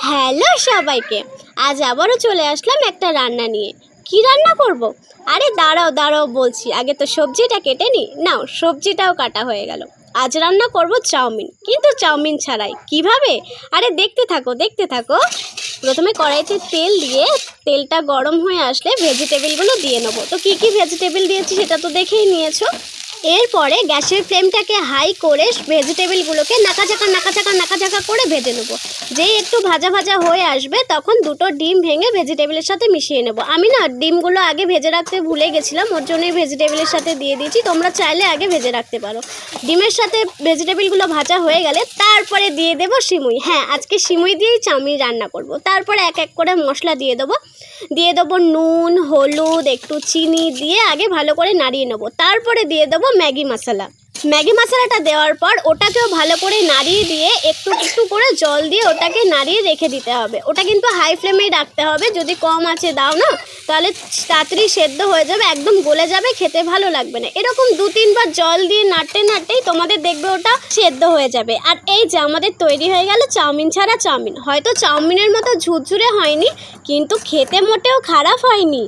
Hello সবাইকে, আজ আবারও চলে আসলাম একটা রান্না নিয়ে। কি রান্না করব? আরে দাঁড়াও দাঁড়াও বলছি, আগে তো সবজিটা কেটে নিই। নাও, সবজিটাও কাটা হয়ে গেল। আজ রান্না করব চাউমিন, কিন্তু চাউমিন ছাড়াই। কিভাবে? আরে দেখতে থাকো দেখতে থাকো। প্রথমে কড়াইতে তেল দিয়ে তেলটা গরম হয়ে আসলে ভেজিটেবিলগুলো দিয়ে নেবো। তো কী কী ভেজিটেবিল দিয়েছি সেটা তো দেখেই নিয়েছো। এরপরে গ্যাসের ফ্লেমটাকে হাই করে ভেজিটেবিলগুলোকে নাকাচাকা করে ভেজে নেবো। যেই একটু ভাজা ভাজা হয়ে আসবে তখন দুটো ডিম ভেঙে ভেজিটেবিলের সাথে মিশিয়ে নেব। আমি না ডিমগুলো আগে ভেজে রাখতে ভুলে গেছিলাম, ওর জন্যই ভেজিটেবিলের সাথে দিয়ে দিয়েছি। তোমরা চাইলে আগে ভেজে রাখতে পারো। ডিমের সাথে ভেজিটেবিলগুলো ভাজা হয়ে গেলে তারপরে দিয়ে দেবো সিমুই। হ্যাঁ, আজকে সিমুই দিয়েই চাউমিন রান্না করব। তারপরে এক এক করে মশলা দিয়ে দেবো নুন, হলুদ, একটু চিনি দিয়ে আগে ভালো করে নাড়িয়ে নেবো। তারপরে দিয়ে দেবো ম্যাগি মশলাটা দেওয়ার পর ওটাকেও ভালো করে নাড়িয়ে দিয়ে একটু একটু করে জল দিয়ে ওটাকে নাড়িয়ে রেখে দিতে হবে। ওটা কিন্তু হাই ফ্লেমেই রাখতে হবে। যদি কম আঁচে দাও না, তাহলে তাড়াতাড়ি সেদ্ধ হয়ে যাবে, একদম গলে যাবে, খেতে ভালো লাগবে না। এরকম 2-3 বার জল দিয়ে নাড়তেই তোমাদের দেখবে ওটা সেদ্ধ হয়ে যাবে। আর এই যে আমাদের তৈরি হয়ে গেল চাউমিন ছাড়া চাউমিন। হয়তো চাউমিনের মতো ঝুরঝুরে হয়নি, কিন্তু খেতে মোটেও খারাপ হয়নি।